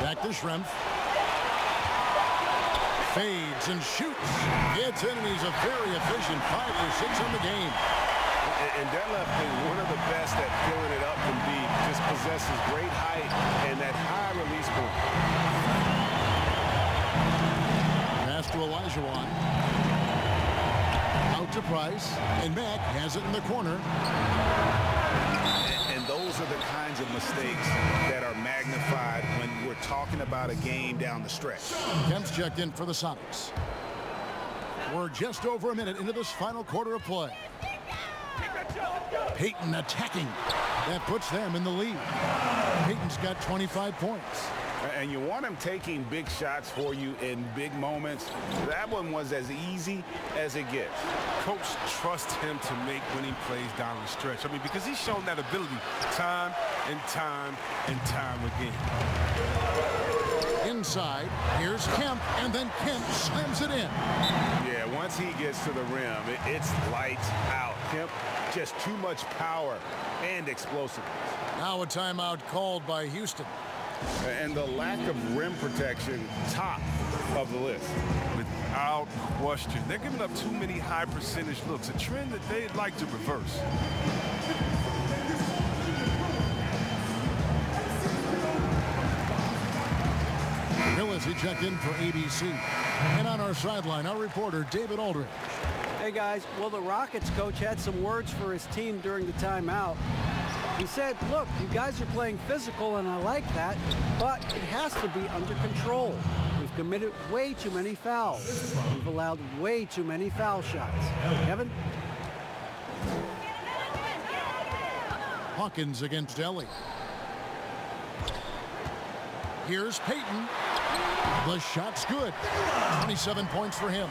Back to Schrempf. Fades and shoots. Gets in, and he's a very efficient 5 for 6 on the game.
And that left is one of the best at filling it up can be. Just possesses great height and that high release point.
Pass to Olajuwon. Out to Price. And Mack has it in the corner.
Those are the kinds of mistakes that are magnified when we're talking about a game down the stretch.
Kemp's checked in for the Sonics. We're just over a minute into this final quarter of play. Payton attacking. That puts them in the lead. Payton's got 25 points.
And you want him taking big shots for you in big moments. That one was as easy as it gets.
Coach trusts him to make winning plays down the stretch. I mean, because he's shown that ability time and time and time again.
Inside, here's Kemp, and then Kemp slams it in.
Yeah, once he gets to the rim, it's lights out. Kemp, just too much power and explosiveness.
Now a timeout called by Houston.
And the lack of rim protection, top of the list.
Without question. They're giving up too many high percentage looks, a trend that they'd like to reverse.
Willis, he checked in for ABC. And on our sideline, our reporter, David Aldridge.
Hey, guys. Well, the Rockets coach had some words for his team during the timeout. He said, look, you guys are playing physical, and I like that, but it has to be under control. We've committed way too many fouls. We've allowed way too many foul shots. Kevin?
Hawkins against Ellie. Here's Payton. The shot's good. 27 points for him.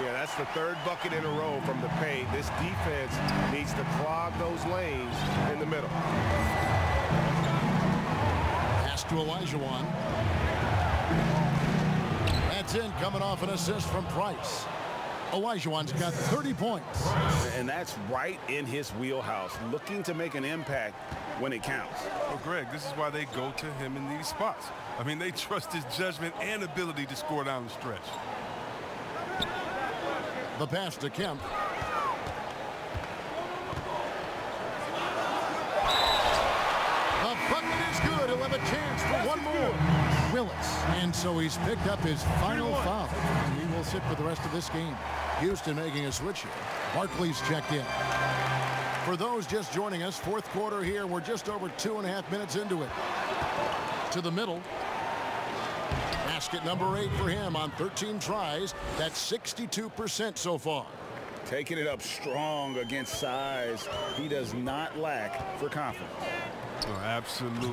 Yeah, that's the third bucket in a row from the paint. This defense needs to clog those lanes in the middle.
Pass to Olajuwon. That's in, coming off an assist from Price. Olajuwon's got 30 points.
And that's right in his wheelhouse, looking to make an impact when it counts.
Well, Greg, this is why they go to him in these spots. I mean, they trust his judgment and ability to score down the stretch.
The pass to Kemp. The bucket is good. He'll have a chance for one more. Willis. And so he's picked up his final foul. And he will sit for the rest of this game. Houston making a switch here. Barkley's checked in. For those just joining us, fourth quarter here. We're just over 2.5 minutes into it. To the middle. Basket number 8 for him on 13 tries. That's 62% so far.
Taking it up strong against size. He does not lack for confidence.
No, absolutely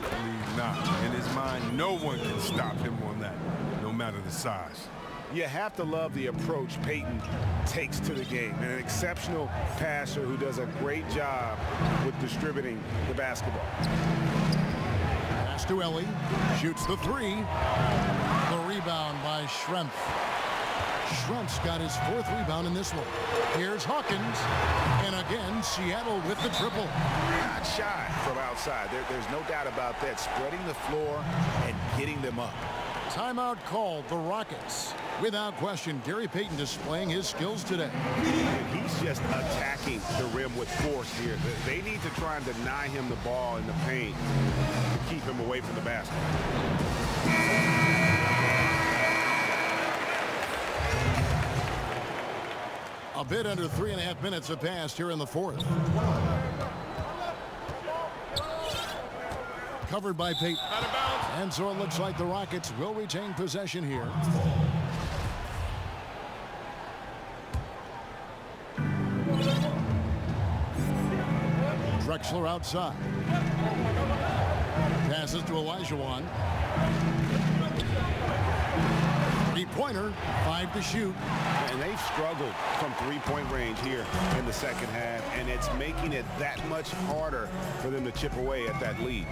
not. In his mind, no one can stop him on that, no matter the size.
You have to love the approach Payton takes to the game. An exceptional passer who does a great job with distributing the basketball.
Pass to Ellie. Shoots the 3. The rebound by Schrempf. Schrempf's got his 4th rebound in this one. Here's Hawkins. And again, Seattle with the triple.
Not shy from outside. There's no doubt about that. Spreading the floor and getting them up.
Timeout called the Rockets. Without question, Gary Payton displaying his skills today.
He's just attacking the rim with force here. They need to try and deny him the ball in the paint to keep him away from the basket.
A bit under 3.5 minutes have passed here in the fourth. Covered by Payton. And so it looks like the Rockets will retain possession here. Drexler outside. Passes to Olajuwon. Three-pointer, 5 to shoot.
And they've struggled from three-point range here in the second half, and it's making it that much harder for them to chip away at that lead.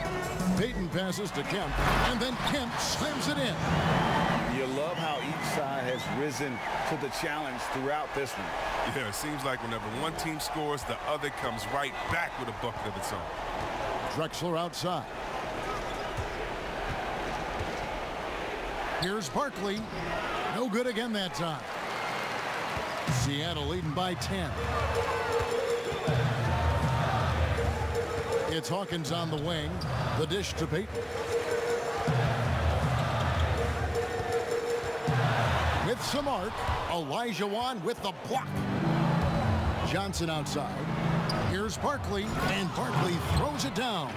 Payton passes to Kemp, and then Kemp slams it in.
You love how each side has risen to the challenge throughout this one.
Yeah, it seems like whenever one team scores, the other comes right back with a bucket of its own.
Drexler outside. Here's Barkley. No good again that time. Seattle leading by 10. It's Hawkins on the wing. The dish to Payton. With some arc, Olajuwon with the block. Johnson outside. Here's Barkley, and Barkley throws it down.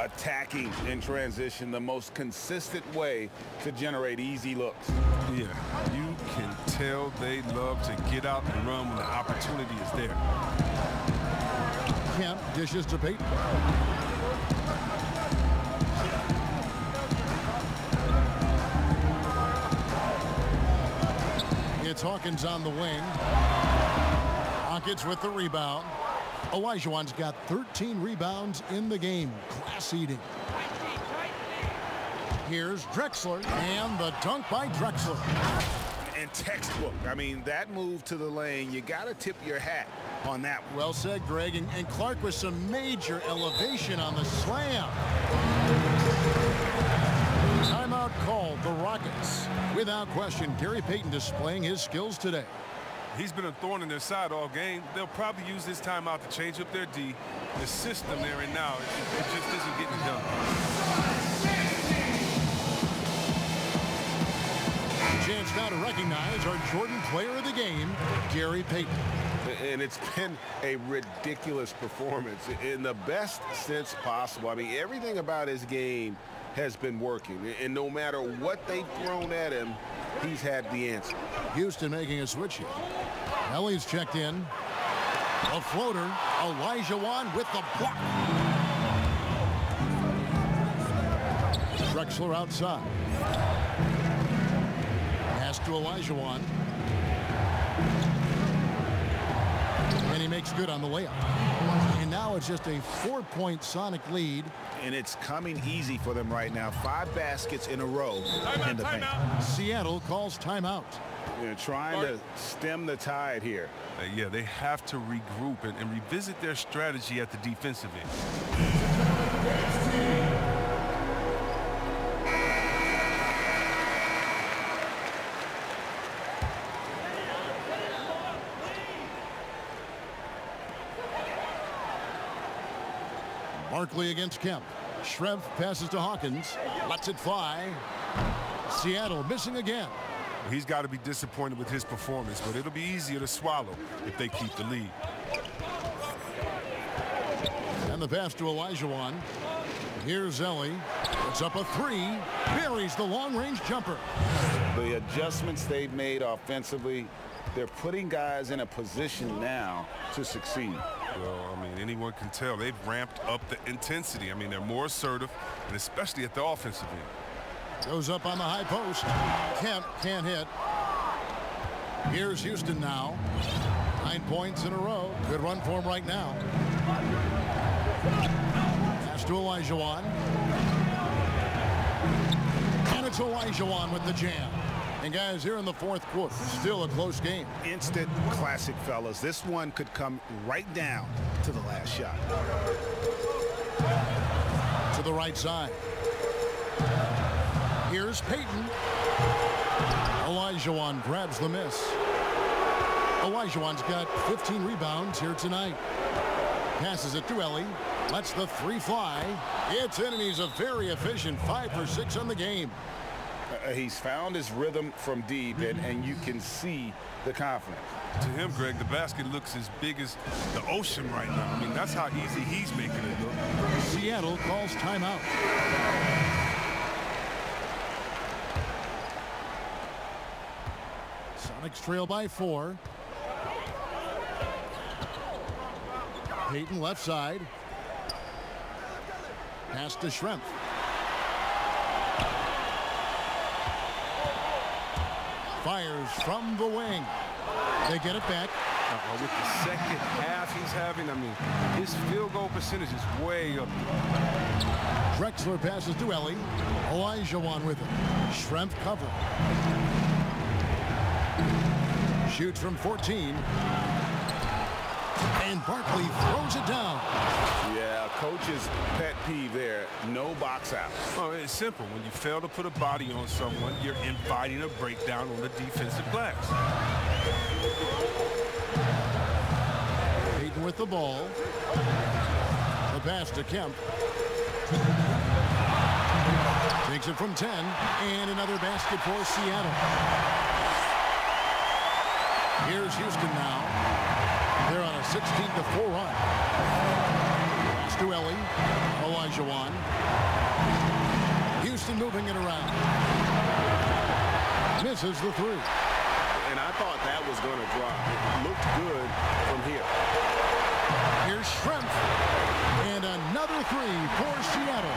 Attacking in transition, the most consistent way to generate easy looks.
Yeah, you can tell they love to get out and run when the opportunity is there.
Kemp dishes to Payton. It's Hawkins on the wing. Hawkins with the rebound. Olajuwon's got 13 rebounds in the game. Class eating. Here's Drexler, and the dunk by Drexler.
And textbook. I mean, that move to the lane, you got to tip your hat on that one.
Well said, Greg. And Clark with some major elevation on the slam. Timeout called the Rockets. Without question, Gary Payton displaying his skills today.
He's been a thorn in their side all game. They'll probably use this timeout to change up their D. The system they're in now, it just isn't getting it done.
Chance now to recognize our Jordan player of the game, Gary Payton.
And it's been a ridiculous performance in the best sense possible. I mean, everything about his game has been working. And no matter what they've thrown at him, he's had the answer.
Houston making a switch here. Ellie's checked in. A floater. Olajuwon with the block. Drexler outside. Pass to Olajuwon. And he makes good on the layup. And now it's just a 4-point Sonic lead.
And it's coming easy for them right now. 5 baskets in a row in the paint.
Seattle calls timeout.
They're trying to stem the tide here.
Yeah, they have to regroup and revisit their strategy at the defensive end.
Barkley against Kemp. Schrempf passes to Hawkins. Lets it fly. Seattle missing again.
He's got to be disappointed with his performance, but it'll be easier to swallow if they keep the lead.
And the pass to Olajuwon. Here's Ellie. It's up a 3. Buries the long-range jumper.
The adjustments they've made offensively, they're putting guys in a position now to succeed.
Well, I mean, anyone can tell they've ramped up the intensity. I mean, they're more assertive, and especially at the offensive end.
Goes up on the high post. Kemp can't hit. Here's Houston now. 9 points in a row. Good run for him right now. Pass to Olajuwon. And it's Olajuwon with the jam. And guys, here in the fourth quarter, still a close game.
Instant classic, fellas. This one could come right down to the last shot.
To the right side. Here's Payton. Olajuwon grabs the miss. Olajuwon's got 15 rebounds here tonight. Passes it to Ellie. Lets the 3 fly. It's in, and he's a very efficient 5 for 6 on the game.
He's found his rhythm from deep, and you can see the confidence.
To him, Greg, the basket looks as big as the ocean right now. I mean, that's how easy he's making it look.
Seattle calls timeout. Sonics trail by 4. Payton left side. Pass to Schrempf. Fires from the wing. They get it back.
With the second half he's having, I mean, his field goal percentage is way up.
Drexler passes to Ellie. Olajuwon with it. Schrempf cover. Shoots from 14. And Barkley throws it down.
Yeah, coach's pet peeve there. No box out.
Oh, it's simple. When you fail to put a body on someone, you're inviting a breakdown on the defensive glass.
Payton with the ball. The pass to Kemp. Takes it from 10. And another basket for Seattle. Here's Houston now. They're on a 16-4 run. Pass to Ellie. Olajuwon. Houston moving it around. Misses the 3.
And I thought that was going to drop. It looked good from here.
Here's Schrempf. And another 3 for Seattle.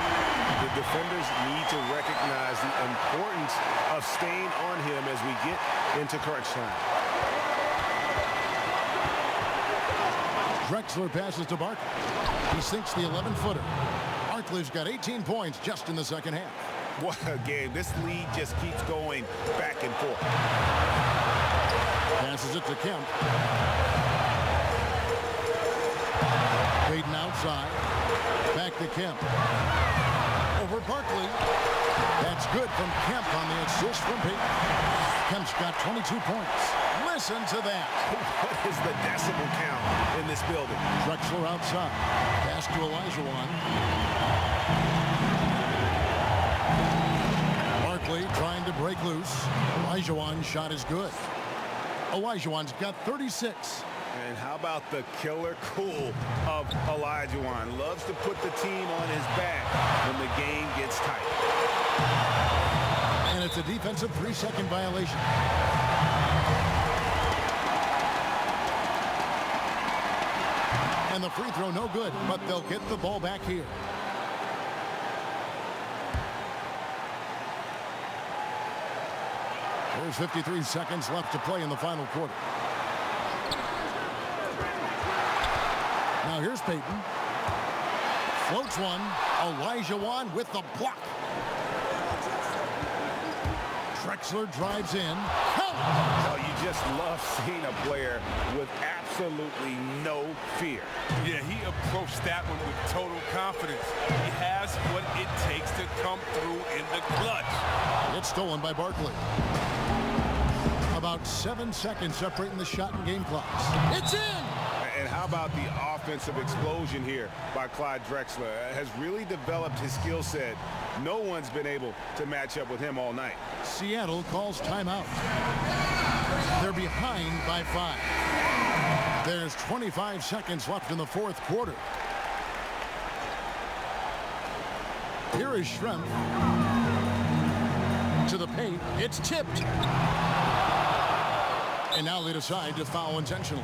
The defenders need to recognize the importance of staying on him as we get into crunch time.
Drexler passes to Barkley. He sinks the 11-footer. Barkley's got 18 points just in the second half.
What a game. This lead just keeps going back and forth.
Passes it to Kemp. Payton outside. Back to Kemp. Over Barkley. That's good from Kemp on the assist from Payton. Kemp's got 22 points. Listen to that.
What is the decibel count in this building?
Drexler outside. Pass to Olajuwon. Barkley trying to break loose. Olajuwon's shot is good. Olajuwon's got 36.
And how about the killer cool of Olajuwon? Loves to put the team on his back when the game gets tight.
And it's a defensive 3-second violation. And the free throw no good, but they'll get the ball back here. There's 53 seconds left to play in the final quarter. Now here's Peyton. Floats one. Elijah Wan with the block. Drexler drives in.
Oh, you just love seeing a player with absolutely no fear.
Yeah, he approached that one with total confidence. He has what it takes to come through in the clutch.
It's stolen by Barkley. About 7 seconds separating the shot and game clocks. It's in!
And how about the offensive explosion here by Clyde Drexler? Has really developed his skill set. No one's been able to match up with him all night.
Seattle calls timeout. They're behind by 5. There's 25 seconds left in the fourth quarter. Here is Schrempf. To the paint. It's tipped. And now they decide to foul intentionally.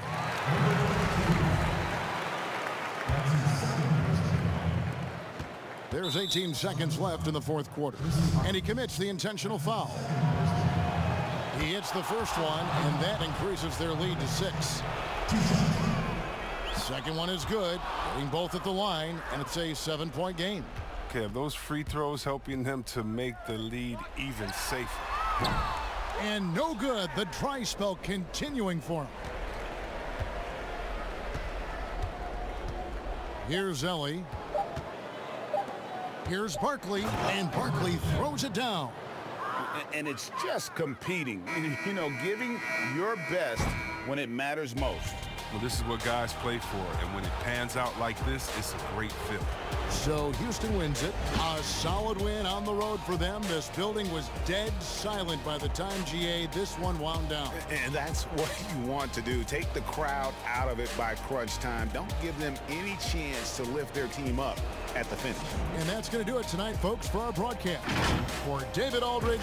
There's 18 seconds left in the fourth quarter. And he commits the intentional foul. He hits the first one, and that increases their lead to 6. Second one is good. Getting both at the line, and it's a 7-point game.
Okay, those free throws helping them to make the lead even safer.
And no good. The dry spell continuing for him. Here's Ellie. Here's Barkley, and Barkley throws it down.
And it's just competing, you know, giving your best when it matters most.
Well, this is what guys play for, and when it pans out like this, it's a great feel.
So Houston wins it. A solid win on the road for them. This building was dead silent by the time, GA, this one wound down.
And that's what you want to do. Take the crowd out of it by crunch time. Don't give them any chance to lift their team up at the finish.
And that's going to do it tonight, folks, for our broadcast. For David Aldridge.